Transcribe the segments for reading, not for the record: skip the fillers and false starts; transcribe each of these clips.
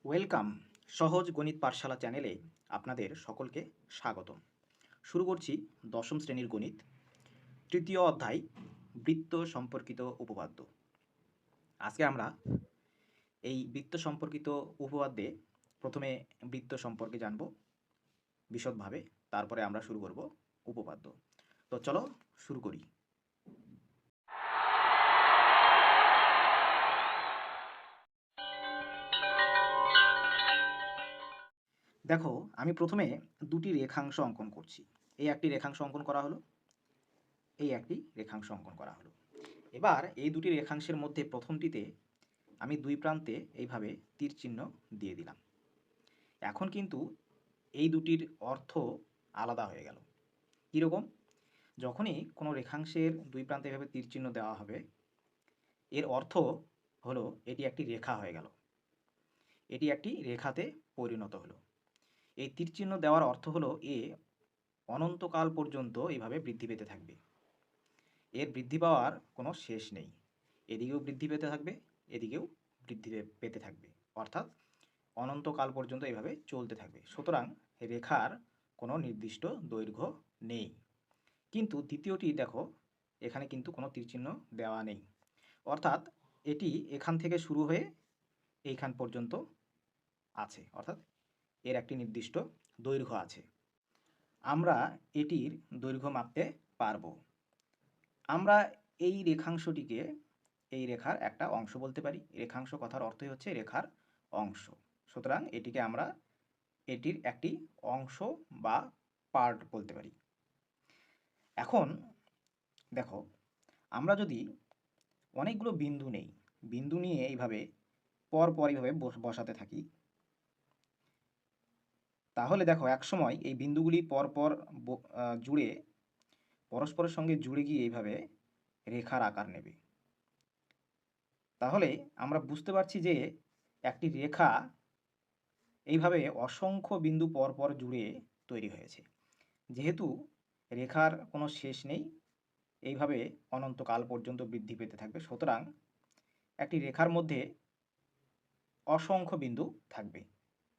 Welcome সহজ গণিত পাঠশালা চ্যানেলে আপনাদের সকলকে স্বাগতম। শুরু করছি দশম শ্রেণীর গণিত, তৃতীয় অধ্যায় বৃত্ত সম্পর্কিত উপপাদ্য। আজকে আমরা এই বৃত্ত সম্পর্কিত উপপাদ্যে প্রথমে বৃত্ত সম্পর্কে জানব বিশদভাবে, তারপরে আমরা শুরু করব উপপাদ্য। তো চলো শুরু করি। দেখো, আমি প্রথমে দুটি রেখাংশ অঙ্কন করছি। এই একটি রেখাংশ অঙ্কন করা হলো, এই একটি রেখাংশ অঙ্কন করা হলো। এবার এই দুটি রেখাংশের মধ্যে প্রথমটিতে আমি দুই প্রান্তে এইভাবে তীর চিহ্ন দিয়ে দিলাম। এখন কিন্তু এই দুটির অর্থ আলাদা হয়ে গেল। কীরকম? যখনই কোনো রেখাংশের দুই প্রান্তে এভাবে তীর চিহ্ন দেওয়া হবে, এর অর্থ হলো এটি একটি রেখা হয়ে গেল, এটি একটি রেখাতে পরিণত হলো। এই তীর চিহ্ন দেওয়ার অর্থ হলো এ অনন্তকাল পর্যন্ত এইভাবে বৃদ্ধি পেতে থাকবে, এর বৃদ্ধি পাওয়ার কোনো শেষ নেই। এদিকেও বৃদ্ধি পেতে থাকবে, এদিকেও বৃদ্ধি পেতে থাকবে, অর্থাৎ অনন্তকাল পর্যন্ত এভাবে চলতে থাকবে। সুতরাং রেখার কোনো নির্দিষ্ট দৈর্ঘ্য নেই। কিন্তু দ্বিতীয়টি দেখো, এখানে কিন্তু কোনো তীরচিহ্ন দেওয়া নেই, অর্থাৎ এটি এখান থেকে শুরু হয়ে এইখান পর্যন্ত আছে, অর্থাৎ এর একটি নির্দিষ্ট দৈর্ঘ্য আছে। আমরা এটির দৈর্ঘ্য মাপতে পারবো। আমরা এই রেখাংশটিকে এই রেখার একটা অংশ বলতে পারি। রেখাংশ কথার অর্থই হচ্ছে রেখার অংশ। সুতরাং এটিকে আমরা এটির একটি অংশ বা পার্ট বলতে পারি। এখন দেখো, আমরা যদি অনেকগুলো বিন্দু নেই, বিন্দু নিয়ে এইভাবে পরপর এইভাবে বসাতে থাকি, তাহলে দেখো একসময় এই বিন্দুগুলি পরপর জুড়ে পরস্পরের সঙ্গে জুড়ে গিয়ে এইভাবে রেখার আকার নেবে। তাহলে আমরা বুঝতে পারছি যে একটি রেখা এইভাবে অসংখ্য বিন্দু পরপর জুড়ে তৈরি হয়েছে। যেহেতু রেখার কোনো শেষ নেই, এইভাবে অনন্তকাল পর্যন্ত বৃদ্ধি পেতে থাকবে, সুতরাং একটি রেখার মধ্যে অসংখ্য বিন্দু থাকবে,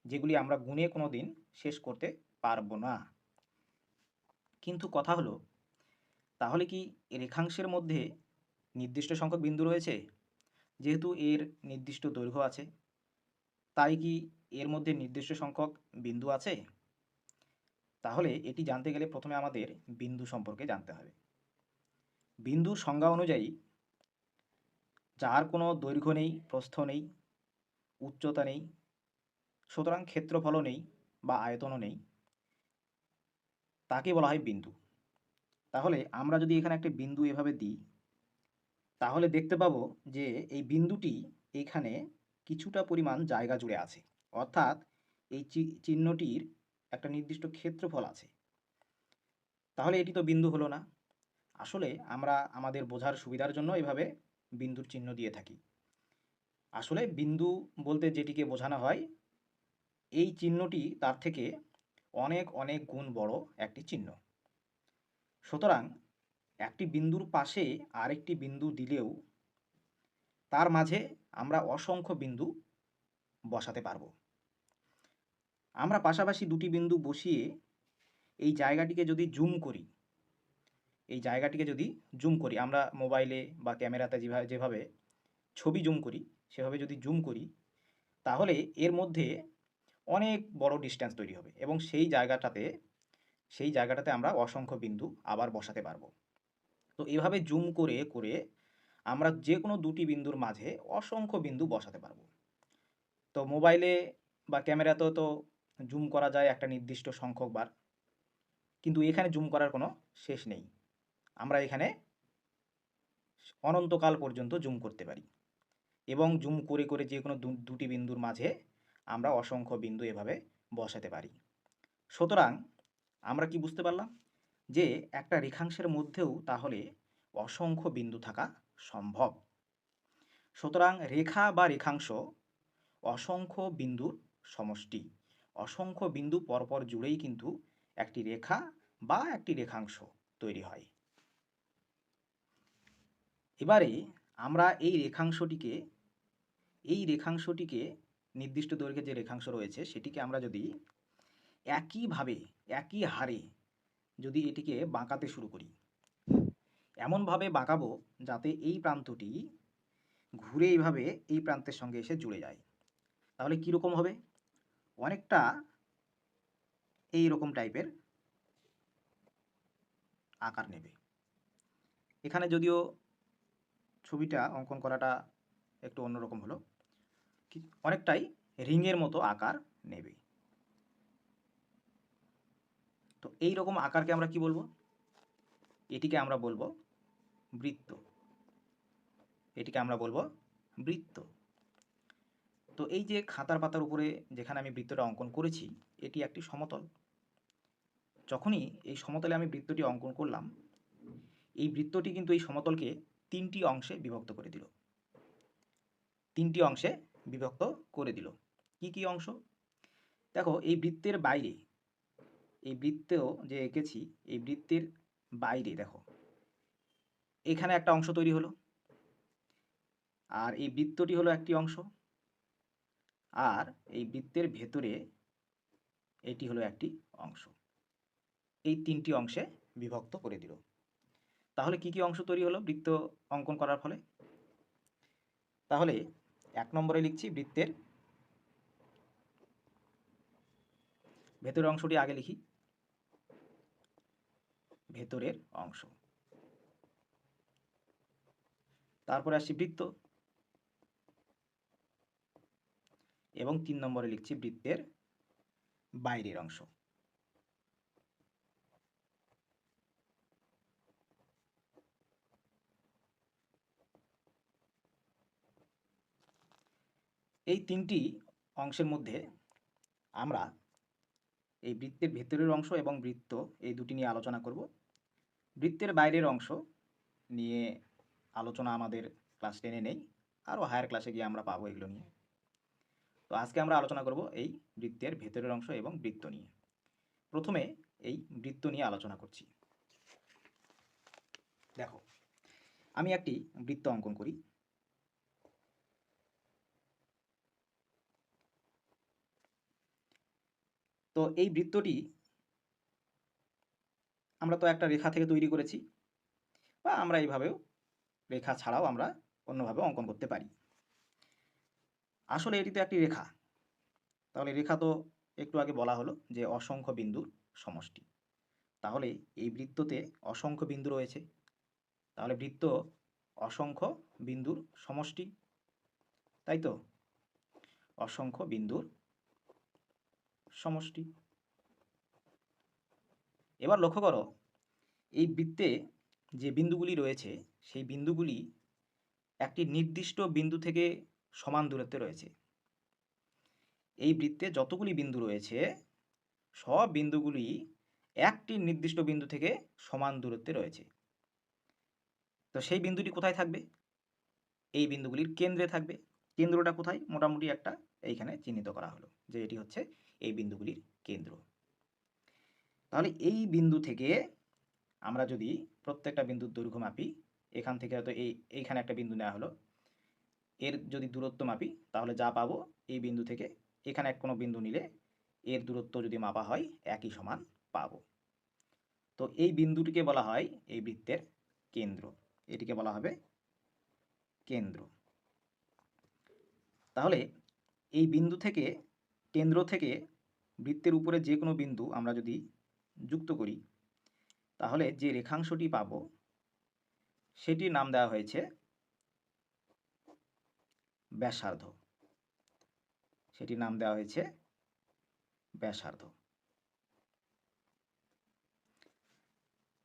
যেগুলি আমরা গুণে কোনো দিন শেষ করতে পারবো না। কিন্তু কথা হলো, তাহলে কি রেখাংশের মধ্যে নির্দিষ্ট সংখ্যক বিন্দু রয়েছে? যেহেতু এর নির্দিষ্ট দৈর্ঘ্য আছে, তাই কি এর মধ্যে নির্দিষ্ট সংখ্যক বিন্দু আছে? তাহলে এটি জানতে গেলে প্রথমে আমাদের বিন্দু সম্পর্কে জানতে হবে। বিন্দুর সংজ্ঞা অনুযায়ী যার কোনো দৈর্ঘ্য নেই, প্রস্থ নেই, উচ্চতা নেই, সুতরাং ক্ষেত্রফলও নেই বা আয়তনও নেই, তাকে বলা হয় বিন্দু। তাহলে আমরা যদি এখানে একটা বিন্দু এভাবে দিই, তাহলে দেখতে পাবো যে এই বিন্দুটি এখানে কিছুটা পরিমাণ জায়গা জুড়ে আছে, অর্থাৎ এই চিহ্নটির একটা নির্দিষ্ট ক্ষেত্রফল আছে। তাহলে এটি তো বিন্দু হলো না। আসলে আমরা আমাদের বোঝার সুবিধার জন্য এভাবে বিন্দুর চিহ্ন দিয়ে থাকি। আসলে বিন্দু বলতে যেটিকে বোঝানো হয়, এই চিহ্নটি তার থেকে অনেক অনেক গুণ বড় একটি চিহ্ন। সুতরাং একটি বিন্দুর পাশে আরেকটি বিন্দু দিলেও তার মাঝে আমরা অসংখ্য বিন্দু বসাতে পারব। আমরা পাশাপাশি দুটি বিন্দু বসিয়ে এই জায়গাটিকে যদি জুম করি, এই জায়গাটিকে যদি জুম করি, আমরা মোবাইলে বা ক্যামেরাতে যেভাবে ছবি জুম করি, সেভাবে যদি জুম করি, তাহলে এর মধ্যে অনেক বড় ডিস্টেন্স তৈরি হবে এবং সেই জায়গাটাতে আমরা অসংখ্য বিন্দু আবার বসাতে পারবো। তো এভাবে জুম করে করে আমরা যে কোনো দুটি বিন্দুর মাঝে অসংখ্য বিন্দু বসাতে পারবো। তো মোবাইলে বা ক্যামেরাতেও তো জুম করা যায় একটা নির্দিষ্ট সংখ্যক বার, কিন্তু এখানে জুম করার কোনো শেষ নেই। আমরা এখানে অনন্তকাল পর্যন্ত জুম করতে পারি এবং জুম করে করে যে কোনো দুটি বিন্দুর মাঝে আমরা অসংখ্য বিন্দু এভাবে বসাতে পারি। সুতরাং আমরা কি বুঝতে পারলাম যে একটা রেখাংশের মধ্যেও তাহলে অসংখ্য বিন্দু থাকা সম্ভব। সুতরাং রেখা বা রেখাংশ অসংখ্য বিন্দুর সমষ্টি। অসংখ্য বিন্দু পরপর জুড়েই কিন্তু একটি রেখা বা একটি রেখাংশ তৈরি হয়। এবারে আমরা এই রেখাংশটিকে নির্দিষ্ট দৈর্ঘ্যের যে রেখাংশ রয়েছে সেটিকে আমরা যদি একইভাবে একই হারে যদি এটিকে বাঁকাতে শুরু করি, এমনভাবে বাঁকাবো যাতে এই প্রান্তটি ঘুরে এইভাবে এই প্রান্তের সঙ্গে এসে জুড়ে যায়, তাহলে কীরকম হবে? অনেকটা এই রকম টাইপের আকার নেবে। এখানে যদিও ছবিটা অঙ্কন করাটা একটু অন্যরকম হলো, অনেকটাই রিংয়ের মতো আকার নেবে। তো এই রকম আকারকে আমরা কি বলবো? এটিকে আমরা বলবো বৃত্ত। এটিকে আমরা বলবো বৃত্ত। তো এই যে খাতার পাতার উপরে যেখানে আমি বৃত্তটা অঙ্কন করেছি, এটি একটি সমতল। যখনই এই সমতলে আমি বৃত্তটি অঙ্কন করলাম, এই বৃত্তটি কিন্তু এই সমতলকে তিনটি অংশে বিভক্ত করে দিল। তিনটি অংশে বিভক্ত করে দিল। কি কি অংশ? দেখো, এই বৃত্তের বাইরে, এই বৃত্তেও যে এঁকেছি, এই বৃত্তের বাইরে দেখো এখানে একটা অংশ তৈরি হলো, আর এই বৃত্তটি হলো একটি অংশ, আর এই বৃত্তের ভেতরে এটি হলো একটি অংশ। এই তিনটি অংশে বিভক্ত করে দিল। তাহলে কি কি অংশ তৈরি হলো বৃত্ত অঙ্কন করার ফলে? তাহলে 1 নম্বরে লিখছি বৃত্তের ভেতরের অংশটি আগে লিখি, ভেতরের অংশ। তারপরে আসছি বৃত্ত, এবং 3 নম্বরে লিখছি বৃত্তের বাইরের অংশ। এই তিনটি অংশের মধ্যে আমরা এই বৃত্তের ভেতরের অংশ এবং বৃত্ত এই দুটি নিয়ে আলোচনা করব। বৃত্তের বাইরের অংশ নিয়ে আলোচনা আমাদের ক্লাস 10-এ নেই, আরও হায়ার ক্লাসে গিয়ে আমরা পাবো এগুলো নিয়ে। তো আজকে আমরা আলোচনা করব এই বৃত্তের ভেতরের অংশ এবং বৃত্ত নিয়ে। প্রথমে এই বৃত্ত নিয়ে আলোচনা করছি। দেখো, আমি একটি বৃত্ত অঙ্কন করি। তো এই বৃত্তটি আমরা তো একটা রেখা থেকে তৈরি করেছি, বা আমরা এইভাবেও রেখা ছাড়াও আমরা অন্যভাবে অঙ্কন করতে পারি। আসলে এটি তো একটি রেখা। তাহলে রেখা তো একটু আগে বলা হলো যে অসংখ্য বিন্দুর সমষ্টি। তাহলে এই বৃত্ততে অসংখ্য বিন্দু রয়েছে, তাহলে বৃত্ত অসংখ্য বিন্দুর সমষ্টি, তাই তো? অসংখ্য বিন্দুর সমষ্টি। এবার লক্ষ্য করো, এই বৃত্তে যে বিন্দুগুলি রয়েছে সেই বিন্দুগুলি একটি নির্দিষ্ট বিন্দু থেকে সমান দূরত্বে রয়েছে। এই বৃত্তে যতগুলি বিন্দু রয়েছে সব বিন্দুগুলি একটি নির্দিষ্ট বিন্দু থেকে সমান দূরত্বে রয়েছে। তো সেই বিন্দুটি কোথায় থাকবে? এই বিন্দুগুলির কেন্দ্রে থাকবে। কেন্দ্রটা কোথায়? মোটামুটি একটা এইখানে চিহ্নিত করা হলো যে এটি হচ্ছে এই বিন্দুগুলির কেন্দ্র। তাহলে এই বিন্দু থেকে আমরা যদি প্রত্যেকটা বিন্দুর দৈর্ঘ্য মাপি, এখান থেকে হয়তো এইখানে একটা বিন্দু নেওয়া হলো, এর যদি দূরত্ব মাপি তাহলে যা পাবো এই বিন্দু থেকে এখানে কোনো বিন্দু নিলে এর দূরত্ব যদি মাপা হয় একই সমান পাবো। তো এই বিন্দুটিকে বলা হয় এই বৃত্তের কেন্দ্র, এটিকে বলা হবে কেন্দ্র। তাহলে এই বিন্দু থেকে, কেন্দ্র থেকে বৃত্তের উপরে যে কোনো বিন্দু আমরা যদি যুক্ত করি তাহলে যে রেখাংশটি পাবো সেটির নাম দেওয়া হয়েছে ব্যাসার্ধ। সেটির নাম দেওয়া হয়েছে ব্যাসার্ধ।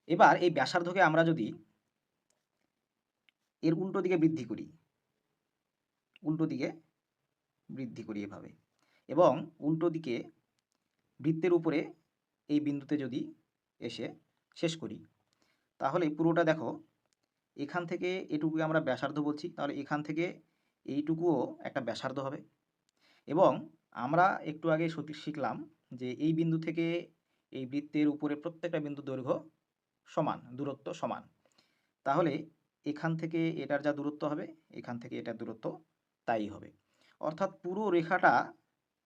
এবার এই ব্যাসার্ধকে আমরা যদি এর উল্টো দিকে বৃদ্ধি করি, উল্টো দিকে বৃদ্ধি করি এভাবে, এবং উল্টো দিকে বৃত্তের উপরে এই বিন্দুতে যদি এসে শেষ করি তাহলে পুরোটা দেখো, এখান থেকে এটুকুকে আমরা ব্যাসার্ধ বলছি, তাহলে এখান থেকে এইটুকুও একটা ব্যাসার্ধ হবে। এবং আমরা একটু আগে শিখলাম যে এই বিন্দু থেকে এই বৃত্তের উপরে প্রত্যেকটা বিন্দু দৈর্ঘ্য সমান, দূরত্ব সমান। তাহলে এখান থেকে এটার যা দূরত্ব হবে এখান থেকে এটার দূরত্ব তাই হবে। অর্থাৎ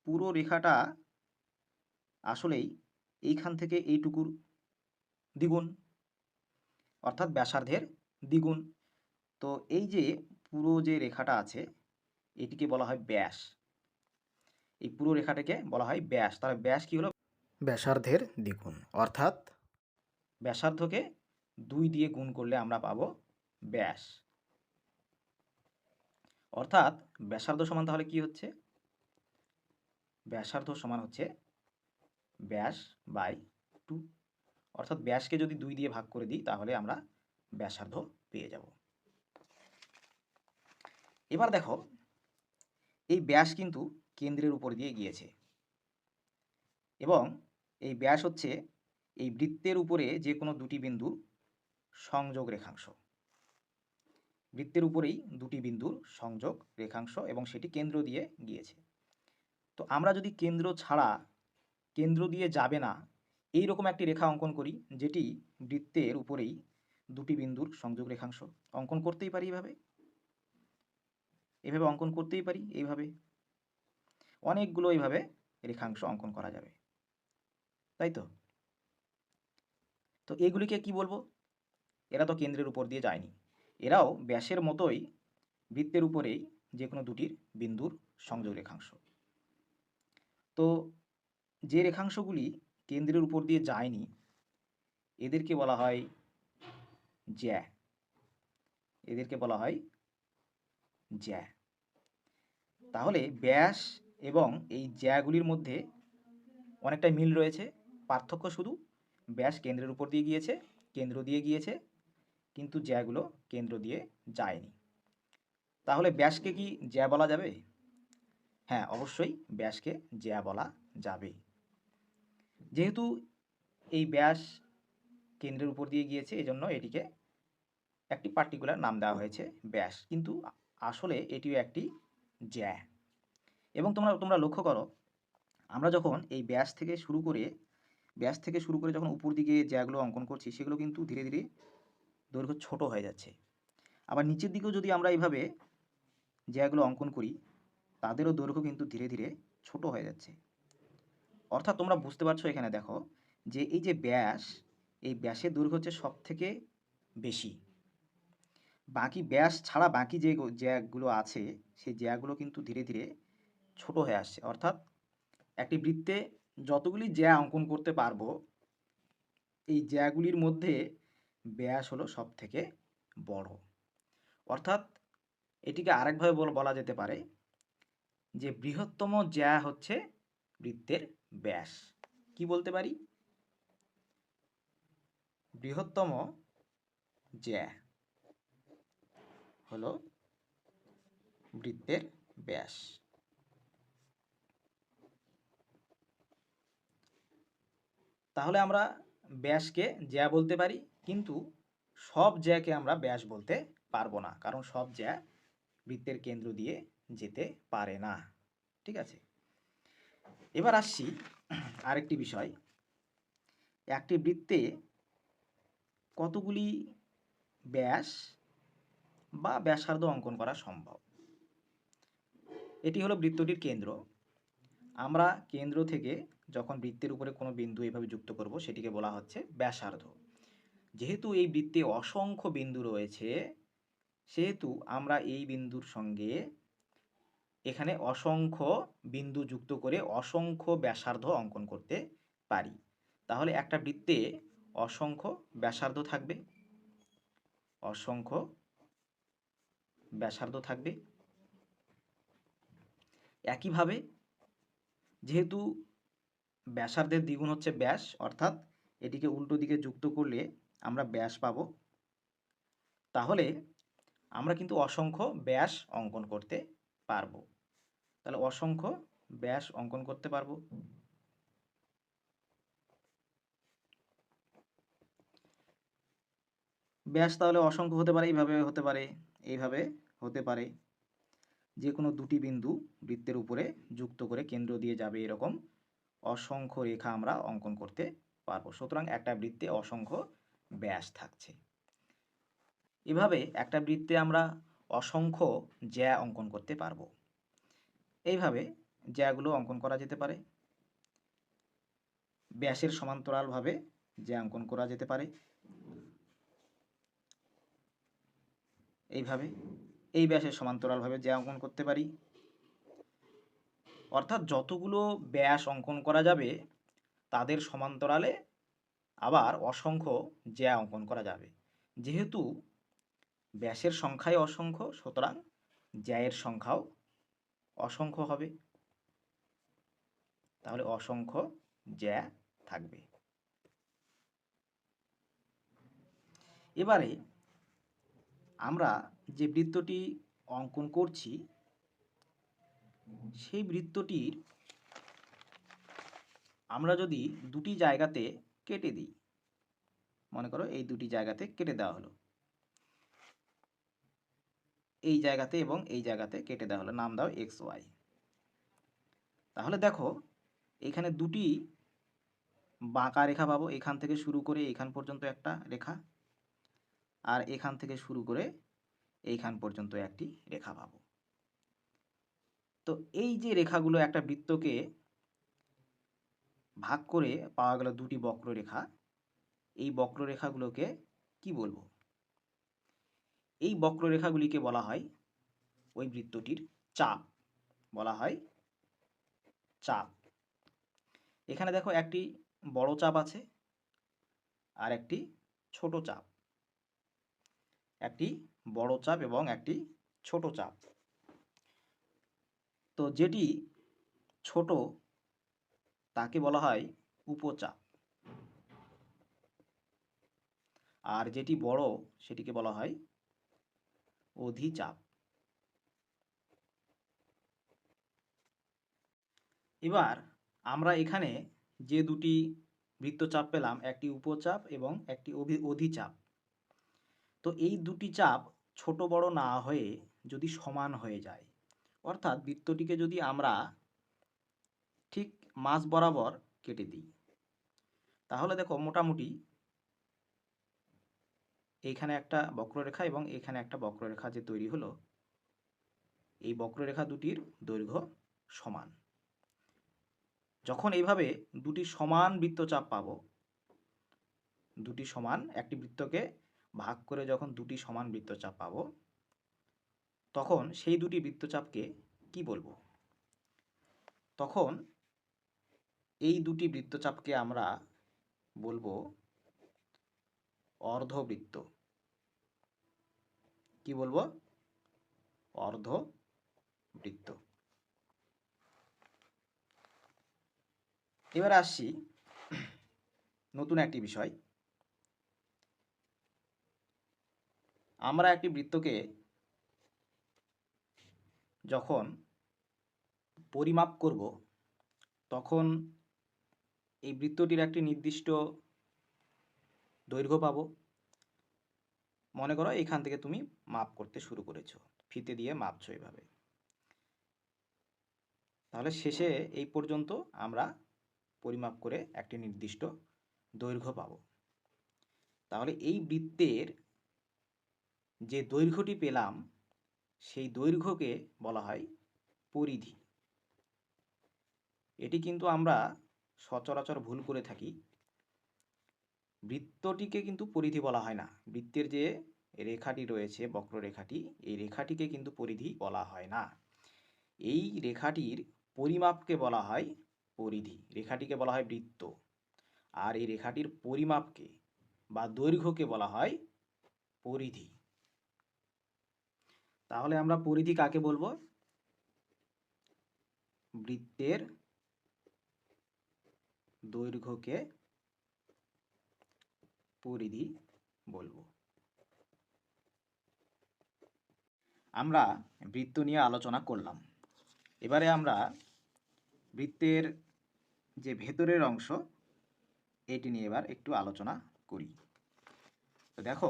পুরো রেখাটা আসলেই এইখান থেকে এইটুকুর দ্বিগুণ, অর্থাৎ ব্যাসার্ধের দ্বিগুণ। তো এই যে পুরো যে রেখাটা আছে এটিকে বলা হয় ব্যাস। এই পুরো রেখাটাকে বলা হয় ব্যাস। তাহলে ব্যাস কি হলো? ব্যাসার্ধের দ্বিগুণ, অর্থাৎ ব্যাসার্ধকে 2 দিয়ে গুণ করলে আমরা পাবো ব্যাস। অর্থাৎ ব্যাসার্ধ সমান তাহলে কি হচ্ছে? ব্যাসার্ধ সমান হচ্ছে ব্যাস বাই 2। অর্থাৎ ব্যাসকে যদি 2 দিয়ে ভাগ করে দিই তাহলে আমরা ব্যাসার্ধ পেয়ে যাব। এবার দেখো, এই ব্যাস কিন্তু কেন্দ্রের উপর দিয়ে গিয়েছে এবং এই ব্যাস হচ্ছে এই বৃত্তের উপরে যে কোনো দুটি বিন্দুর সংযোগ রেখাংশ। বৃত্তের উপরেই দুটি বিন্দুর সংযোগ রেখাংশ এবং সেটি কেন্দ্র দিয়ে গিয়েছে। তো আমরা যদি কেন্দ্র দিয়ে যাবে না এইরকম একটি রেখা অঙ্কন করি, যেটি বৃত্তের উপরেই দুটি বিন্দুর সংযোগ রেখাংশ, অঙ্কন করতেই পারি এভাবে অঙ্কন করতেই পারি। এইভাবে অনেকগুলো এইভাবে রেখাংশ অঙ্কন করা যাবে, তাই তো? তো এগুলিকে কি বলবো? এরা তো কেন্দ্রের উপর দিয়ে যায়নি, এরাও ব্যাসের মতোই বৃত্তের উপরেই যে কোনো দুটির বিন্দুর সংযোগ রেখাংশ। তো যে রেখাংশগুলি কেন্দ্রের উপর দিয়ে যায়নি এদেরকে বলা হয় জ্যা। এদেরকে বলা হয় জ্যা। তাহলে ব্যাস এবং এই জ্যাগুলির মধ্যে অনেকটা মিল রয়েছে। পার্থক্য শুধু ব্যাস কেন্দ্রের উপর দিয়ে গিয়েছে, কেন্দ্র দিয়ে গিয়েছে, কিন্তু জ্যাগুলো কেন্দ্র দিয়ে যায়নি। তাহলে ব্যাসকে কি জ্যা বলা যাবে? হ্যাঁ, অবশ্যই ব্যাসকে জ্যা বলা যাবে। যেহেতু এই ব্যাস কেন্দ্রের উপর দিয়ে গিয়েছে এজন্য এটিকে একটি পার্টিকুলার নাম দেওয়া হয়েছে ব্যাস, কিন্তু আসলে এটিও একটি জ্যা। এবং তোমরা লক্ষ্য করো, আমরা যখন এই ব্যাস থেকে শুরু করে যখন উপর দিকে জ্যাগুলো অঙ্কন করছি সেগুলো কিন্তু ধীরে ধীরে দৈর্ঘ্য ছোট হয়ে যাচ্ছে। আবার নিচের দিকেও যদি আমরা এইভাবে জ্যাগুলো অঙ্কন করি তাদেরও দৈর্ঘ্য কিন্তু ধীরে ধীরে ছোট হয়ে যাচ্ছে। অর্থাৎ তোমরা বুঝতে পারছো, এখানে দেখো যে এই যে ব্যাস, এই ব্যাসের দৈর্ঘ্য হচ্ছে সব থেকে বেশি। বাকি ব্যাস ছাড়া বাকি যে জ্যাগুলো আছে সেই জ্যাগুলো কিন্তু ধীরে ধীরে ছোট হয়ে আসছে। অর্থাৎ একটি বৃত্তে যতগুলি জ্যা অঙ্কন করতে পারবো এই জ্যাগুলির মধ্যে ব্যাস হলো সব থেকে বড়। অর্থাৎ এটিকে আরেকভাবে বলা যেতে পারে যে বৃহত্তম জ্যা হচ্ছে বৃত্তের ব্যাস। কি বলতে পারি? বৃহত্তম জ্যা হলো বৃত্তের ব্যাস। তাহলে আমরা ব্যাসকে জ্যা বলতে পারি, কিন্তু সব জ্যাকে আমরা ব্যাস বলতে পারবো না, কারণ সব জ্যা বৃত্তের কেন্দ্র দিয়ে যেতে পারে না। ঠিক আছে, এবার আসছি আরেকটি বিষয়। একটি বৃত্তে কতগুলি ব্যাস বা ব্যাসার্ধ অঙ্কন করা সম্ভব? এটি হলো বৃত্তটির কেন্দ্র। আমরা কেন্দ্র থেকে যখন বৃত্তের উপরে কোনো বিন্দু এভাবে যুক্ত করব সেটিকে বলা হচ্ছে ব্যাসার্ধ। যেহেতু এই বৃত্তে অসংখ্য বিন্দু রয়েছে সেহেতু আমরা এই বিন্দুর সঙ্গে এখানে অসংখ্য বিন্দু যুক্ত করে অসংখ্য ব্যাসার্ধ অঙ্কন করতে পারি। তাহলে একটা বৃত্তে অসংখ্য ব্যাসার্ধ থাকবে, অসংখ্য ব্যাসার্ধ থাকবে। একইভাবে যেহেতু ব্যাসার্ধের দ্বিগুণ হচ্ছে ব্যাস, অর্থাৎ এটিকে উল্টো দিকে যুক্ত করলে আমরা ব্যাস পাবো। তাহলে আমরা কিন্তু অসংখ্য ব্যাস অঙ্কন করতে পারবো। তাহলে অসংখ্য ব্যাস অঙ্কন করতে পারবো। ব্যাস তাহলে অসংখ্য হতে পারে, এইভাবে হতে পারে, এইভাবে হতে পারে। যে কোনো দুটি বিন্দু বৃত্তের উপরে যুক্ত করে কেন্দ্র দিয়ে যাবে এরকম অসংখ্য রেখা আমরা অঙ্কন করতে পারবো। সুতরাং একটা বৃত্তে অসংখ্য ব্যাস থাকছে। এভাবে একটা বৃত্তে আমরা অসংখ্য জ্যা অঙ্কন করতে পারবো। এইভাবে জ্যাগুলো অঙ্কন করা যেতে পারে। ব্যাসের সমান্তরালভাবে জ্যা অঙ্কন করা যেতে পারে এইভাবে। এই ব্যাসের সমান্তরালভাবে জ্যা অঙ্কন করতে পারি। অর্থাৎ যতগুলো ব্যাস অঙ্কন করা যাবে তাদের সমান্তরালে আবার অসংখ্য জ্যা অঙ্কন করা যাবে। যেহেতু ব্যাসের সংখ্যাই অসংখ্য, সুতরাং জ্যায়ের সংখ্যাও অসংখ্য হবে। তাহলে অসংখ্য জ্যা থাকবে। এবারে আমরা যে বৃত্তটি অঙ্কন করছি সেই বৃত্তটির আমরা যদি দুটি জায়গাতে কেটে দিই, মনে করো এই দুটি জায়গাতে কেটে দেওয়া হলো, এই জায়গাতে এবং এই জায়গাতে কেটে দেওয়া হলো, নাম দাও এক্স ওয়াই। তাহলে দেখো এখানে দুটি বাঁকা রেখা পাবো, এখান থেকে শুরু করে এইখান পর্যন্ত একটা রেখা, আর এখান থেকে শুরু করে এইখান পর্যন্ত একটি রেখা পাবো। তো এই যে রেখাগুলো একটা বৃত্তকে ভাগ করে পাওয়া গেল দুটি বক্ররেখা, এই বক্ররেখাগুলোকে কি বলবো? এই বক্ররেখাগুলিকে বলা হয় ওই বৃত্তটির চাপ, বলা হয় চাপ। এখানে দেখো একটি বড় চাপ আছে আর একটি ছোট চাপ, একটি বড় চাপ এবং একটি ছোট চাপ। তো যেটি ছোট তাকে বলা হয় উপচাপ, আর যেটি বড় সেটিকে বলা হয় অধিচাপ। এবার আমরা এখানে যে দুটি বৃত্তচাপ পেলাম, একটি উপচাপ এবং একটি অধিচাপ। তো এই দুটি চাপ ছোট বড় না হয়ে যদি সমান হয়ে যায়, অর্থাৎ বৃত্তটিকে যদি আমরা ঠিক মাঝ বরাবর কেটে দিই, তাহলে দেখো মোটামুটি এইখানে একটা বক্ররেখা এবং এখানে একটা বক্ররেখা যে তৈরি হলো, এই বক্ররেখা দুটির দৈর্ঘ্য সমান। যখন এইভাবে দুটি সমান বৃত্তচাপ পাবো, দুটি সমান, একটি বৃত্তকে ভাগ করে যখন দুটি সমান বৃত্তচাপ পাবো, তখন সেই দুটি বৃত্তচাপকে কি বলবো? তখন এই দুটি বৃত্তচাপকে আমরা বলবো অর্ধবৃত্ত। কি বলবো? অর্ধবৃত্ত। এবারে আসছি নতুন একটি বিষয়। আমরা একটি বৃত্তকে যখন পরিমাপ করব, তখন এই বৃত্তটির একটি নির্দিষ্ট দৈর্ঘ্য পাবো। মনে করো এখান থেকে তুমি মাপ করতে শুরু করেছো, ফিতে দিয়ে মাপছো এভাবে, তাহলে শেষে এই পর্যন্ত আমরা পরিমাপ করে একটি নির্দিষ্ট দৈর্ঘ্য পাব। তাহলে এই বৃত্তের যে দৈর্ঘ্যটি পেলাম সেই দৈর্ঘ্যকে বলা হয় পরিধি। এটি কিন্তু আমরা সচরাচর ভুল করে থাকি। বৃত্তটিকে কিন্তু পরিধি বলা হয় না, বৃত্তের যে রেখাটি রয়েছে বক্ররেখাটি, এই রেখাটিকে কিন্তু পরিধি বলা হয় না। এই রেখাটির পরিমাপকে বলা হয় পরিধি, রেখাটিকে বলা হয় বৃত্ত, আর এই রেখাটির পরিমাপকে বা দৈর্ঘ্যকে বলা হয় পরিধি। তাহলে আমরা পরিধি কাকে বলবো? বৃত্তের দৈর্ঘ্যকে পরিধি বলবো। আমরা বৃত্ত নিয়ে আলোচনা করলাম। এবারে আমরা বৃত্তের যে ভেতরের অংশ এটি নিয়ে এবার একটু আলোচনা করি। তো দেখো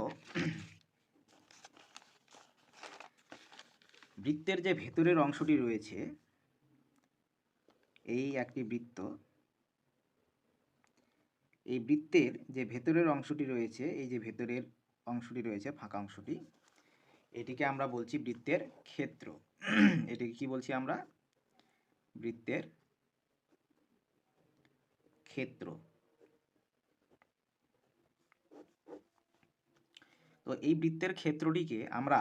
বৃত্তের যে ভেতরের অংশটি রয়েছে, এই একটি বৃত্ত, এই বৃত্তের যে ভেতরের অংশটি রয়েছে, এই যে ভেতরের অংশটি রয়েছে ফাঁকা অংশটি, এটিকে আমরা বলছি বৃত্তের ক্ষেত্র। এটিকে কি বলছি আমরা? বৃত্তের ক্ষেত্র। তো এই বৃত্তের ক্ষেত্রটিকে আমরা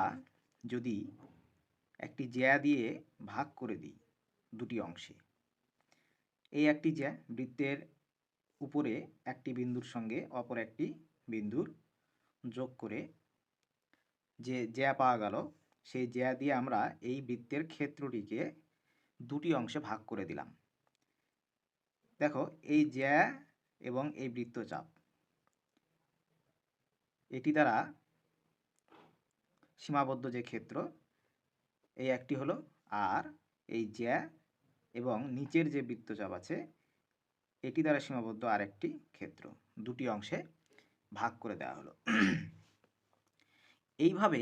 যদি একটি জ্যা দিয়ে ভাগ করে দিই দুটি অংশে, এই একটি জ্যা বৃত্তের উপরে একটি বিন্দুর সঙ্গে অপর একটি বিন্দুর যোগ করে যে জ্যা পাওয়া গেল, সেই জ্যা দিয়ে আমরা এই বৃত্তের ক্ষেত্রটিকে দুটি অংশে ভাগ করে দিলাম। দেখো, এই জ্যা এবং এই বৃত্তচাপ এটি দ্বারা সীমাবদ্ধ যে ক্ষেত্র, এই একটি হলো, আর এই জ্যা এবং নিচের যে বৃত্তচাপ আছে এটি দ্বারা সীমাবদ্ধ আরেকটি ক্ষেত্র, দুটি অংশে ভাগ করে দেওয়া হলো। এইভাবে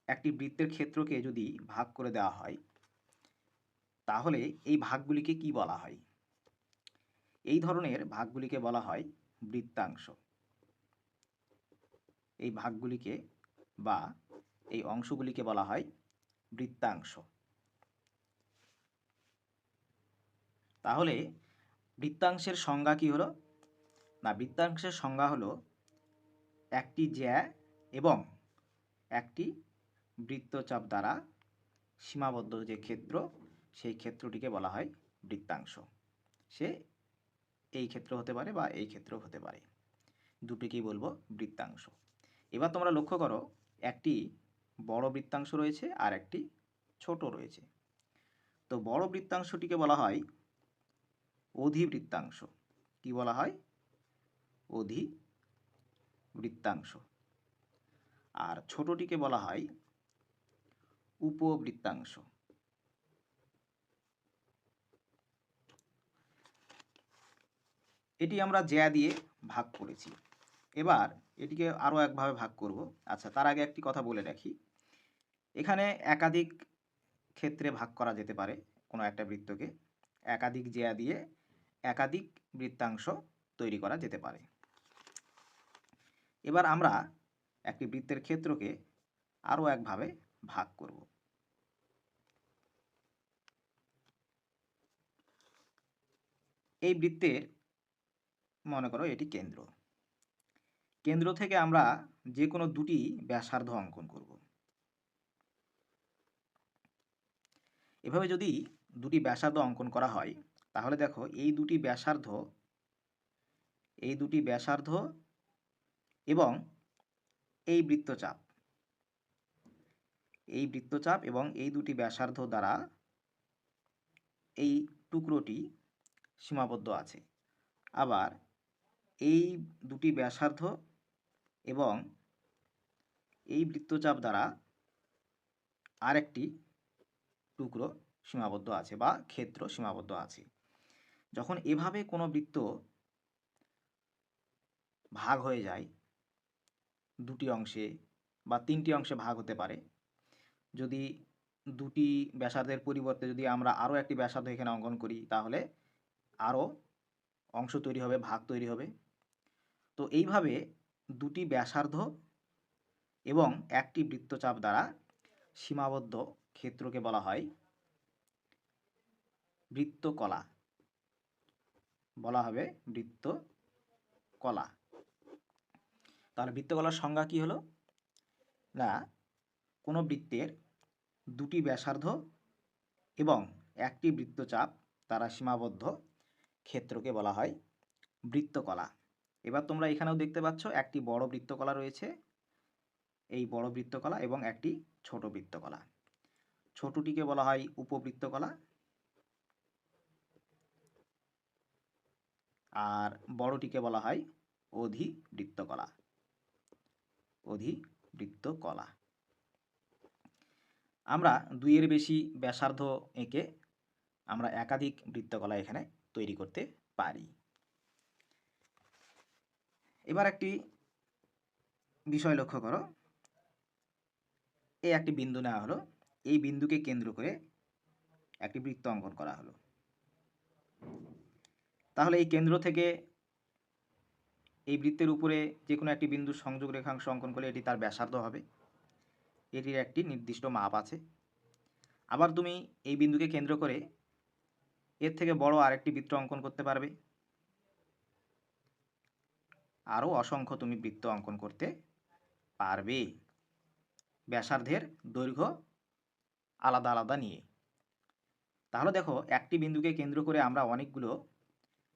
একটি বৃত্তের ক্ষেত্রকে যদি ভাগ করে দেওয়া হয়, তাহলে এই ভাগগুলিকে কি বলা হয়? এই ধরনের ভাগগুলিকে বলা হয় বৃত্তাংশ। এই ভাগগুলিকে বা এই অংশগুলিকে বলা হয় বৃত্তাংশ। তাহলে বৃত্তাংশের সংজ্ঞা কি হলো? না, বৃত্তাংশের সংজ্ঞা হলো একটি জ্যা এবং একটি বৃত্তচাপ দ্বারা সীমাবদ্ধ যে ক্ষেত্র, সেই ক্ষেত্রটিকে বলা হয় বৃত্তাংশ। সে এই ক্ষেত্র হতে পারে বা এই ক্ষেত্র হতে পারে, দুটিকেই বলবো বৃত্তাংশ। এবার তোমরা লক্ষ্য করো, একটি বড় বৃত্তাংশ রয়েছে আর একটি ছোট রয়েছে। তো বড় বৃত্তাংশটিকে বলা হয় অধিবৃত্তাংশ। কি বলা হয়? অধিবৃত্তাংশ। আর ছোটটিকে বলা হয় উপবৃত্তাংশ। এটি আমরা জ্যা দিয়ে ভাগ করেছি। এবার এটিকে আরও একভাবে ভাগ করব। আচ্ছা, তার আগে একটি কথা বলে রাখি, এখানে একাধিক ক্ষেত্রে ভাগ করা যেতে পারে কোনো একটা বৃত্তকে। একাধিক জ্যা দিয়ে একাধিক বৃত্তাংশ তৈরি করা যেতে পারে। এবার আমরা একটি বৃত্তের ক্ষেত্রকে আরও একভাবে ভাগ করব। এই বৃত্তের মনে করো এটি কেন্দ্র। কেন্দ্র থেকে আমরা যে কোনো দুটি ব্যাসার্ধ অঙ্কন করব। এভাবে যদি দুটি ব্যাসার্ধ অঙ্কন করা হয়, তাহলে দেখো এই দুটি ব্যাসার্ধ এবং এই বৃত্তচাপ এবং এই দুটি ব্যাসার্ধ দ্বারা এই টুকরোটি সীমাবদ্ধ আছে। আবার এই দুটি ব্যাসার্ধ এবং এই বৃত্তচাপ দ্বারা আরেকটি টুকরো সীমাবদ্ধ আছে বা ক্ষেত্র সীমাবদ্ধ আছে। যখন এভাবে কোনো বৃত্ত ভাগ হয়ে যায় দুটি অংশে বা তিনটি অংশে ভাগ হতে পারে, যদি দুটি ব্যাসার্ধের পরিবর্তে যদি আমরা আরও একটি ব্যাসার্ধ এখানে অঙ্কন করি, তাহলে আরও অংশ তৈরি হবে, ভাগ তৈরি হবে। তো এইভাবে দুটি ব্যাসার্ধ এবং একটি বৃত্তচাপ দ্বারা সীমাবদ্ধ ক্ষেত্রকে বলা হয় বৃত্তকলা। বলা হবে বৃত্তকলা। তাহলে বৃত্তকলার সংজ্ঞা কি হলো? না, কোনো বৃত্তের দুটি ব্যাসার্ধ এবং একটি বৃত্তচাপ দ্বারা সীমাবদ্ধ ক্ষেত্রকে বলা হয় বৃত্তকলা। এবার তোমরা এখানেও দেখতে পাচ্ছ একটি বড় বৃত্তকলা রয়েছে, এই বড় বৃত্তকলা এবং একটি ছোট বৃত্তকলা। ছোটটিকে বলা হয় উপবৃত্তকলা আর বড়টিকে বলা হয় অধিবৃত্তকলা। অধিবৃত্তকলা। আমরা দুইয়ের বেশি ব্যাসার্ধ এঁকে আমরা একাধিক বৃত্তকলা এখানে তৈরি করতে পারি। এবার একটি বিষয় লক্ষ্য করো, এই একটি বিন্দু নেওয়া হলো, এই বিন্দুকে কেন্দ্র করে একটি বৃত্ত অঙ্কন করা হলো। তাহলে এই কেন্দ্র থেকে এই বৃত্তের উপরে যে কোনো একটি বিন্দুর সংযোগ রেখাংশ অঙ্কন করলে এটি তার ব্যাসার্ধ হবে। এটির একটি নির্দিষ্ট মাপ আছে। আবার তুমি এই বিন্দুকে কেন্দ্র করে এর থেকে বড় আরেকটি বৃত্ত অঙ্কন করতে পারবে, আরও অসংখ্য তুমি বৃত্ত অঙ্কন করতে পারবে ব্যাসার্ধের দৈর্ঘ্য আলাদা আলাদা নিয়ে। তাহলে দেখো একটি বিন্দুকে কেন্দ্র করে আমরা অনেকগুলো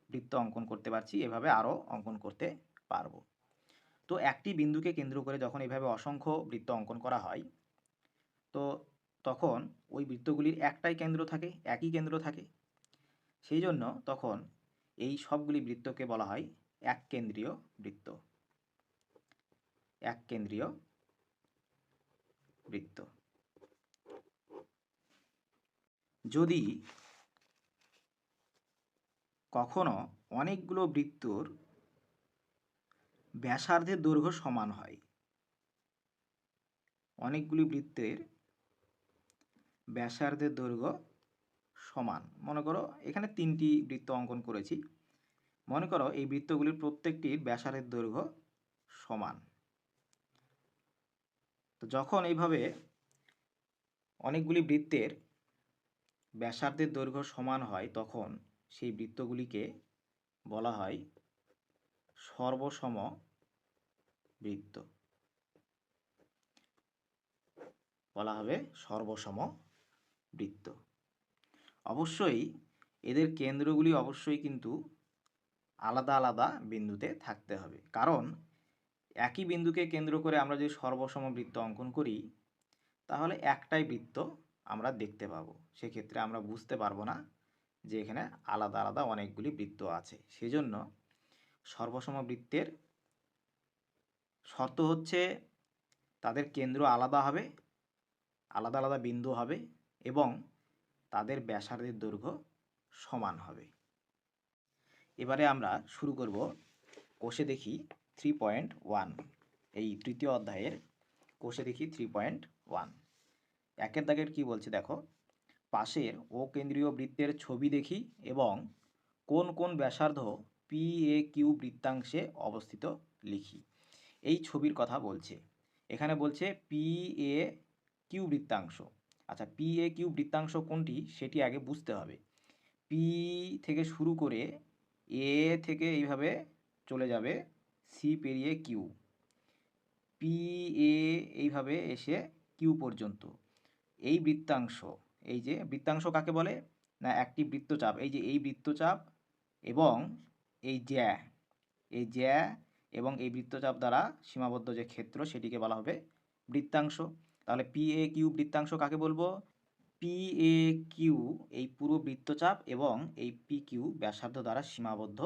বৃত্ত অঙ্কন করতে পারছি, এভাবে আরও অঙ্কন করতে পারবো। তো একটি বিন্দুকে কেন্দ্র করে যখন এভাবে অসংখ্য বৃত্ত অঙ্কন করা হয়, তো তখন ওই বৃত্তগুলির একটাই কেন্দ্র থাকে, একই কেন্দ্র থাকে। সেই জন্য তখন এই সবগুলি বৃত্তকে বলা হয় এককেন্দ্রীয় বৃত্ত। এককেন্দ্রীয় বৃত্ত। যদি কখনো অনেকগুলো বৃত্তর ব্যাসার্ধের দৈর্ঘ্য সমান হয়, অনেকগুলি বৃত্তের ব্যাসার্ধের দৈর্ঘ্য সমান, মনে করো এখানে 3টি বৃত্ত অঙ্কন করেছি, মনে করো এই বৃত্তগুলির প্রত্যেকটির ব্যাসার্ধের দৈর্ঘ্য সমান। তো যখন এইভাবে অনেকগুলি বৃত্তের ব্যাসার্ধের দৈর্ঘ্য সমান হয়, তখন সেই বৃত্তগুলিকে বলা হয় সর্বসম বৃত্ত, বলা হবে সর্বসম বৃত্ত। অবশ্যই এদের কেন্দ্রগুলি অবশ্যই কিন্তু আলাদা আলাদা বিন্দুতে থাকতে হবে, কারণ একই বিন্দুকে কেন্দ্র করে আমরা যদি সর্বসম বৃত্ত অঙ্কন করি তাহলে একটাই বৃত্ত আমরা দেখতে পাবো, সেক্ষেত্রে আমরা বুঝতে পারবো না যে এখানে আলাদা আলাদা অনেকগুলি বৃত্ত আছে। সেজন্য সর্বসম বৃত্তের শর্ত হচ্ছে তাদের কেন্দ্র আলাদা হবে, আলাদা আলাদা বিন্দু হবে এবং তাদের ব্যাসার্ধের দৈর্ঘ্য সমান হবে। এবারে আমরা শুরু করব কোষে দেখি 3.1, এই তৃতীয় অধ্যায়ের কোষে দেখি 3.1। একের দাগের কি বলছে দেখো, পাশের ও কেন্দ্রীয় বৃত্তের ছবি দেখি এবং কোন কোন ব্যাসার্ধ পি এ কিউ বৃত্তাংশে অবস্থিত লিখি। এই ছবির কথা বলছে, এখানে বলছে পি এ কিউ বৃত্তাংশ। আচ্ছা, পি এ কিউ বৃত্তাংশ কোনটি সেটি আগে বুঝতে হবে। পি থেকে শুরু করে এ থেকে এইভাবে চলে যাবে সি পেরিয়ে কিউ, পি এ এইভাবে এসে কিউ পর্যন্ত। এই বৃত্তাংশ, এই যে বৃত্তাংশ কাকে বলে না, একটি বৃত্তচাপ, এই যে এই বৃত্তচাপ এবং এই জ্যা, এই জ্যা এবং এই বৃত্তচাপ দ্বারা সীমাবদ্ধ যে ক্ষেত্র সেটিকে বলা হবে বৃত্তাংশ। তাহলে পি এ কিউ বৃত্তাংশ কাকে বলবো, পি এ কিউ এই পুরো বৃত্তচাপ এবং এই পি কিউ ব্যাসার্ধ দ্বারা সীমাবদ্ধ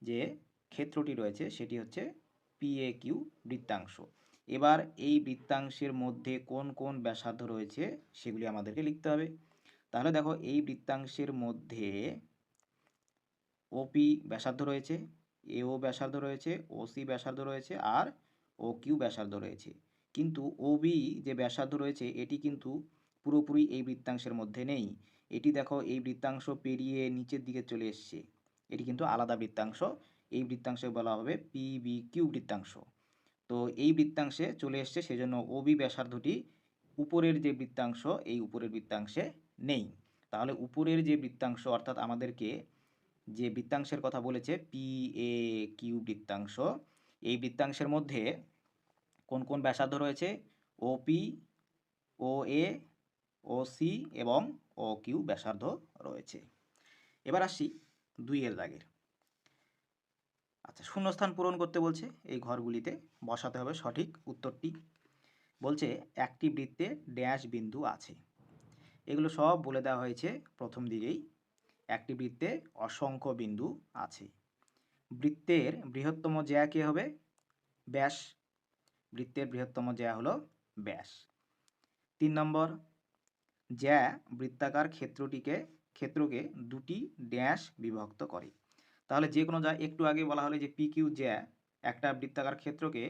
যে ক্ষেত্রটি রয়েছে সেটি হচ্ছে পি এ কিউ বৃত্তাংশ। এবার এই বৃত্তাংশের মধ্যে কোন কোন ব্যাসার্ধ রয়েছে সেগুলি আমাদেরকে লিখতে হবে। তাহলে দেখো এই বৃত্তাংশের মধ্যে ওপি ব্যাসার্ধ রয়েছে, এও ব্যাসার্ধ রয়েছে, ওসি ব্যাসার্ধ রয়েছে আর ও কিউ ব্যাসার্ধ রয়েছে। কিন্তু ওবি যে ব্যাসার্ধ রয়েছে এটি কিন্তু পুরোপুরি এই বৃত্তাংশের মধ্যে নেই, এটি দেখো এই বৃত্তাংশ পেরিয়ে নিচের দিকে চলে এসছে, এটি কিন্তু আলাদা বৃত্তাংশ। এই বৃত্তাংশে বলা হবে পি বি কিউ বৃত্তাংশ। তো এই বৃত্তাংশে চলে এসছে, সেজন্য ওবি ব্যাসার্ধটি উপরের যে বৃত্তাংশ এই উপরের বৃত্তাংশে নেই। তাহলে উপরের যে বৃত্তাংশ, অর্থাৎ আমাদেরকে যে বৃত্তাংশের কথা বলেছে পি এ কিউ বৃত্তাংশ, এই বৃত্তাংশের মধ্যে কোন কোন ব্যাসার্ধ রয়েছে, ওপি, ও এ, ও সি এবং ও কিউ ব্যাসার্ধ রয়েছে। এবার আসি 2 দাগের। আচ্ছা, শূন্যস্থান পূরণ করতে বলছে, এই ঘরগুলিতে বসাতে হবে সঠিক উত্তরটি। বলছে একটি বৃত্তে ড্যাশ বিন্দু আছে, এগুলো সব বলে দেওয়া হয়েছে প্রথম দিকেই। একটি বৃত্তে অসংখ্য বিন্দু আছে। বৃত্তের বৃহত্তম জ্যা কে হবে, ব্যাস। বৃত্তের বৃহত্তম জ্যা হলো ব্যাস। 3 নম্বর, জ্যা বৃত্তাকার ক্ষেত্রকে দুটি ড্যাশ বিভক্ত করে। তাহলে যে কোনো যা একটু আগে বলা হলো যে পি কিউ জ্যা একটা বৃত্তাকার ক্ষেত্রকে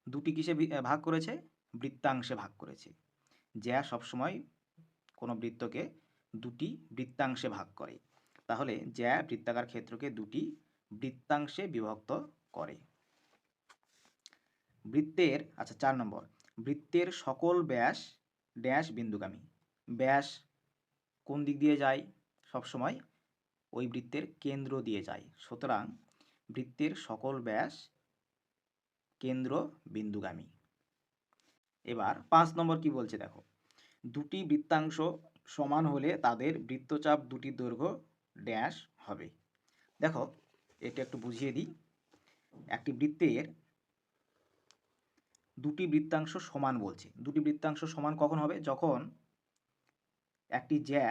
দুটি কিসে ভাগ করেছে, বৃত্তাংশে ভাগ করেছে। জ্যা সবসময় কোনো বৃত্তকে দুটি বৃত্তাংশে ভাগ করে, তাহলে জ্যা বৃত্তাকার ক্ষেত্রকে দুটি বৃত্তাংশে বিভক্ত করে। বৃত্তের, আচ্ছা 4 নম্বর, বৃত্তের সকল ব্যাস ড্যাশ বিন্দুগামী। ব্যাস কোন দিক দিয়ে যায়, সবসময় ওই বৃত্তের কেন্দ্র দিয়ে যায়, সুতরাং বৃত্তের সকল ব্যাস কেন্দ্র বিন্দুগামী। এবার 5 নম্বর কি বলছে দেখো, দুটি বৃত্তাংশ সমান হলে তাদের বৃত্তচাপ দুটির দৈর্ঘ্য ড্যাশ হবে। দেখো এটা একটু বুঝিয়ে দিই। একটি বৃত্তের দুটি বৃত্তাংশ সমান বলছে। দুটি বৃত্তাংশ সমান কখন হবে? যখন একটি জ্যা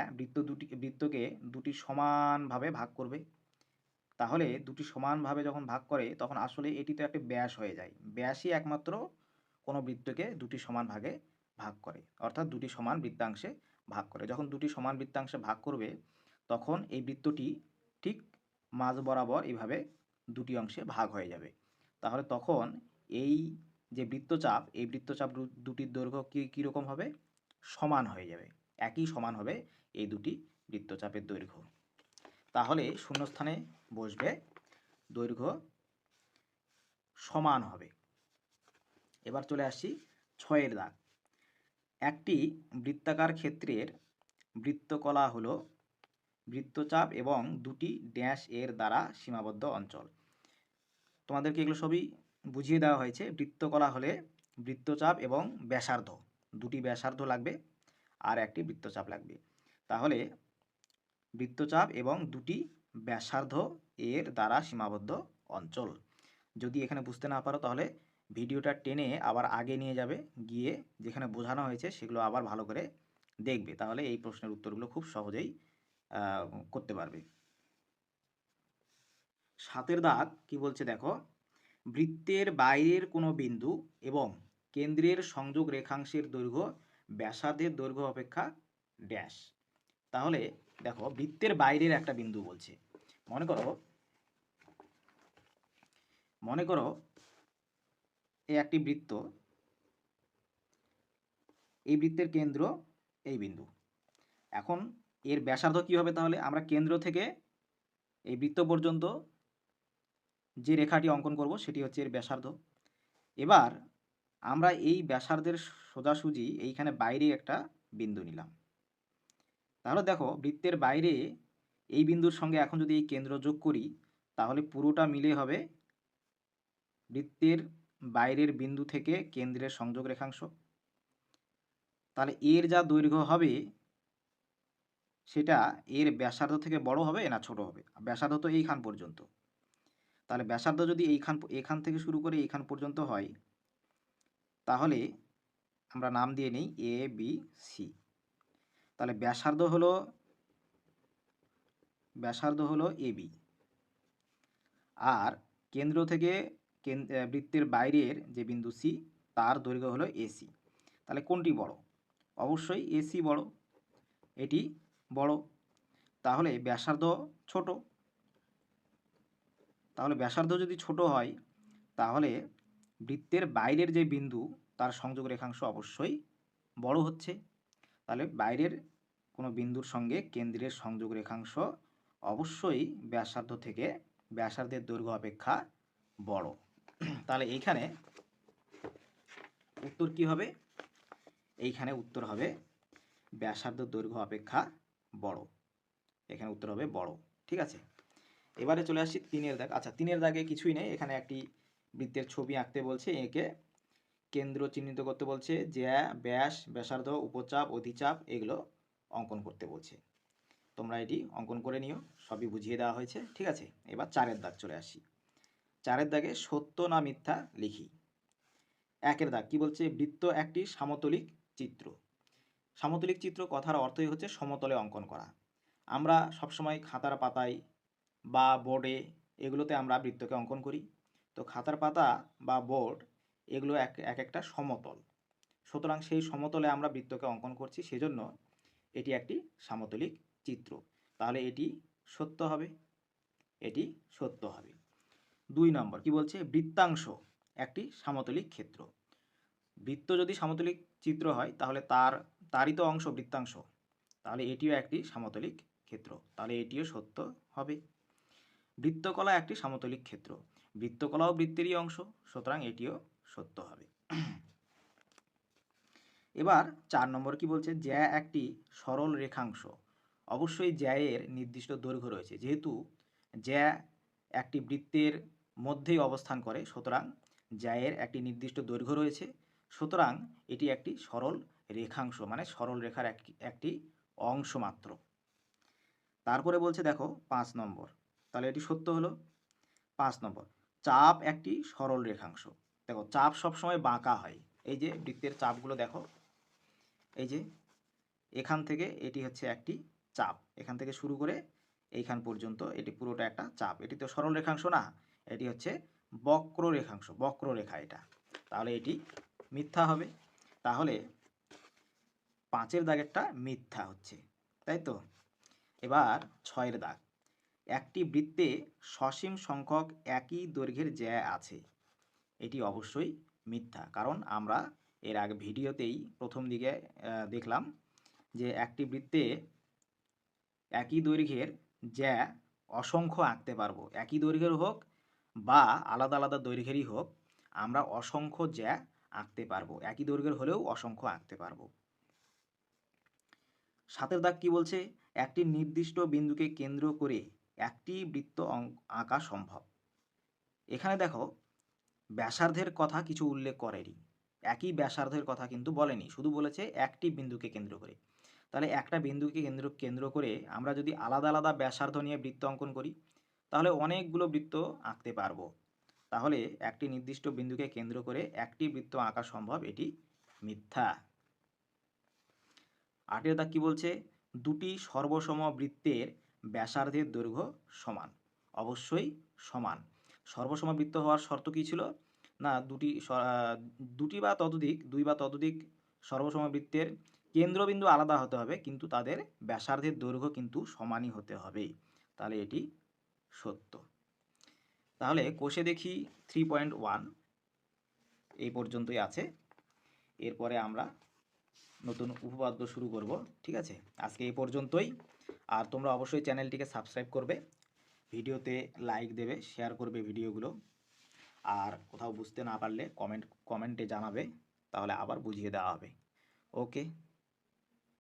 বৃত্তকে দুটি সমানভাবে ভাগ করবে। তাহলে দুটি সমানভাবে যখন ভাগ করে তখন আসলে এটি তো একটা ব্যাস হয়ে যায়। ব্যাসই একমাত্র কোনো বৃত্তকে দুটি সমান ভাগে ভাগ করে, অর্থাৎ দুটি সমান বৃত্তাংশে ভাগ করে। যখন দুটি সমান বৃত্তাংশে ভাগ করবে তখন এই বৃত্তটি ঠিক মাঝ বরাবর এইভাবে দুটি অংশে ভাগ হয়ে যাবে। তাহলে তখন এই যে বৃত্তচাপ, এই বৃত্তচাপ দুটির দৈর্ঘ্য কীরকম হবে? সমান হয়ে যাবে, একই সমান হবে এই দুটি বৃত্তচাপের দৈর্ঘ্য। তাহলে শূন্যস্থানে বসবে দৈর্ঘ্য সমান হবে। এবার চলে আসছি 6 দাগ। একটি বৃত্তাকার ক্ষেত্রের বৃত্তকলা হলো বৃত্তচাপ এবং দুটি ড্যাশ এর দ্বারা সীমাবদ্ধ অঞ্চল। তোমাদেরকে এগুলো সবই বুঝিয়ে দেওয়া হয়েছে। বৃত্তকলা হলে বৃত্তচাপ এবং ব্যাসার্ধ, দুটি ব্যাসার্ধ লাগবে আর একটি বৃত্তচাপ লাগবে। তাহলে বৃত্তচাপ এবং দুটি ব্যাসার্ধ এর দ্বারা সীমাবদ্ধ অঞ্চল। যদি এখানে বুঝতে না পারো তাহলে ভিডিওটা টেনে আবার আগে নিয়ে যাবে, গিয়ে যেখানে বোঝানো হয়েছে সেগুলো আবার ভালো করে দেখবে, তাহলে এই প্রশ্নের উত্তরগুলো খুব সহজেই করতে পারবে। 7 দাগ কি বলছে দেখো, বৃত্তের বাইরের কোনো বিন্দু এবং কেন্দ্রের সংযোগ রেখাংশের দৈর্ঘ্য ব্যাসার্ধের দৈর্ঘ্য অপেক্ষা ড্যাশ। তাহলে দেখো বৃত্তের বাইরের একটা বিন্দু বলছে। মনে করো এই একটি বৃত্ত, এই বৃত্তের কেন্দ্র এই বিন্দু। এখন এর ব্যাসার্ধ কি হবে? তাহলে আমরা কেন্দ্র থেকে এই বৃত্ত পর্যন্ত যে রেখাটি অঙ্কন করব সেটি হচ্ছে এর ব্যাসার্ধ। এবার আমরা এই ব্যাসার্ধের সোজাসুজি এইখানে বাইরে একটা বিন্দু নিলাম। তাহলে দেখো বৃত্তের বাইরে এই বিন্দুর সঙ্গে এখন যদি এই কেন্দ্র যোগ করি তাহলে পুরোটা মিলে হবে বৃত্তের বাইরের বিন্দু থেকে কেন্দ্রের সংযোগ রেখাংশ। তাহলে এর যা দৈর্ঘ্য হবে সেটা এর ব্যাসার্ধ থেকে বড় হবে না ছোট হবে? ব্যাসার্ধ তো এইখান পর্যন্ত। তাহলে ব্যাসার্ধ যদি এখান থেকে শুরু করে এইখান পর্যন্ত হয় তাহলে আমরা নাম দিয়ে নিই এ বি সি। তাহলে ব্যাসার্ধ হলো এ বি, আর কেন্দ্র থেকে বৃত্তের বাইরের যে বিন্দু সি তার দৈর্ঘ্য হলো এসি। তাহলে কোনটি বড়? অবশ্যই এসি বড়, এটি বড়। তাহলে ব্যাসার্ধ ছোট। তাহলে ব্যাসার্ধ যদি ছোট হয় তাহলে বৃত্তের বাইরের যে বিন্দু তার সংযোগ রেখাংশ অবশ্যই বড় হচ্ছে। তাহলে বাইরের কোনো বিন্দুর সঙ্গে কেন্দ্রের সংযোগ রেখাংশ অবশ্যই ব্যাসার্ধ থেকে ব্যাসার্ধের দৈর্ঘ্য অপেক্ষা বড়। তাহলে এইখানে উত্তর কি হবে? এইখানে উত্তর হবে ব্যাসার্ধ দৈর্ঘ্য অপেক্ষা বড়। এখানে উত্তর হবে বড়। ঠিক আছে, এবারে চলে আসছি 3 দাগ। আচ্ছা 3 দাগে কিছুই নেই, এখানে একটি বৃত্তের ছবি আঁকতে বলছে, এঁকে কেন্দ্র চিহ্নিত করতে বলছে, জ্যা, ব্যাস, ব্যাসার্ধ, উপচাপ, অধিচাপ এগুলো অঙ্কন করতে বলছে। তোমরা এটি অঙ্কন করে নিও, সবই বুঝিয়ে দেওয়া হয়েছে। ঠিক আছে, এবার 4 দাগ চলে আসি। 4 দাগে সত্য না মিথ্যা লিখি। 1 দাগ কি বলছে? বৃত্ত একটি সমতলিক চিত্র। সমতলিক চিত্র কথার অর্থই হচ্ছে সমতলে অঙ্কন করা। আমরা সবসময় খাতার পাতায় বা বোর্ডে এগুলোতে আমরা বৃত্তকে অঙ্কন করি। তো খাতার পাতা বা বোর্ড এগুলো এক একটা সমতল, সুতরাং সেই সমতলে আমরা বৃত্তকে অঙ্কন করছি, সেজন্য এটি একটি সমতলিক চিত্র। তাহলে এটি সত্য হবে, এটি সত্য হবে। 2 নম্বর কি বলছে? বৃত্তাংশ একটি সমতলিক ক্ষেত্র। বৃত্ত যদি সমতলিক চিত্র হয় তাহলে তারই তো অংশ বৃত্তাংশ, তাহলে এটিও একটি সমতলিক ক্ষেত্র, তাহলে এটিও সত্য হবে। বৃত্তকলা একটি সমতলিক ক্ষেত্র, বৃত্তকলাও বৃত্তেরই অংশ, সুতরাং এটিও সত্য হবে। এবার 4 নম্বর কি বলছে? জ্যা একটি সরল রেখাংশ অবশ্যই জ্যায়ের নির্দিষ্ট দৈর্ঘ্য রয়েছে। যেহেতু জ্যা একটি বৃত্তের মধ্যেই অবস্থান করে, সুতরাং জ্যায়ের একটি নির্দিষ্ট দৈর্ঘ্য রয়েছে। সুতরাং এটি একটি সরল রেখাংশ, মানে সরল রেখার একটি অংশ মাত্র। তারপরে বলছে দেখো 5 নম্বর, তাহলে এটি সত্য হলো। 5 নম্বর, চাপ একটি সরল রেখাংশ। দেখো চাপ সবসময় বাঁকা হয়। এই যে বৃত্তের চাপগুলো দেখো, এই যে এখান থেকে এটি হচ্ছে একটি চাপ, এখান থেকে শুরু করে এইখান পর্যন্ত এটি পুরোটা একটা চাপ। এটি তো সরল রেখাংশ না, এটি হচ্ছে বক্র রেখাংশ, বক্ররেখা এটা। তাহলে এটি মিথ্যা হবে। তাহলে 5-এর দাগেরটা মিথ্যা হচ্ছে, তাই তো। এবার 6-এর দাগ, একটি বৃত্তে সসীম সংখ্যক একই দৈর্ঘ্যের জ্যা আছে। এটি অবশ্যই মিথ্যা, কারণ আমরা এর আগে ভিডিওতেই প্রথম দিকে দেখলাম যে একটি বৃত্তে একই দৈর্ঘ্যের জ্যা অসংখ্য আঁকতে পারবো। একই দৈর্ঘ্যের হোক বা আলাদা আলাদা দৈর্ঘ্যেরই হোক, আমরা অসংখ্য জ্যা আঁকতে পারবো। একই দৈর্ঘ্যের হলেও অসংখ্য আঁকতে পারবো। 7-এর দাগ কি বলছে? একটি নির্দিষ্ট বিন্দুকে কেন্দ্র করে একটি বৃত্ত আঁকা সম্ভব। এখানে দেখো ব্যাসার্ধের কথা কিছু উল্লেখ করেনি, একই ব্যাসার্ধের কথা কিন্তু বলেনি, শুধু বলেছে একটি বিন্দুকে কেন্দ্র করে। তাহলে একটা বিন্দুকে কেন্দ্র করে আমরা যদি আলাদা আলাদা ব্যাসার্ধ নিয়ে বৃত্ত অঙ্কন করি, তাহলে অনেকগুলো বৃত্ত আঁকতে পারবো। তাহলে একটি নির্দিষ্ট বিন্দুকে কেন্দ্র করে একটি বৃত্ত আঁকা সম্ভব, এটি মিথ্যা। 8-এর দাগ কি বলছে? দুটি সর্বসম বৃত্তের ব্যাসার্ধের দৈর্ঘ্য সমান। অবশ্যই সমান। সর্বসম বৃত্ত হওয়ার শর্ত কি ছিল? না, দুটি বা ততোধিক, দুই বা ততোধিক সর্বসম বৃত্তের কেন্দ্রবিন্দু আলাদা হতে হবে, কিন্তু তাদের ব্যাসার্ধের দৈর্ঘ্য কিন্তু সমানই হতে হবে। তাহলে এটি সত্য। তাহলে কোষে দেখি 3.1 এই পর্যন্তই আছে। এরপরে আমরা নতুন উপপাদ্য শুরু করব। ঠিক আছে, আজকে এই পর্যন্তই। আর তোমরা অবশ্যই চ্যানেলটিকে সাবস্ক্রাইব করবে, ভিডিওতে লাইক দেবে, শেয়ার করবে ভিডিওগুলো। আর কোথাও বুঝতে না পারলে কমেন্টে জানাবে, তাহলে আবার বুঝিয়ে দেওয়া হবে। ওকে।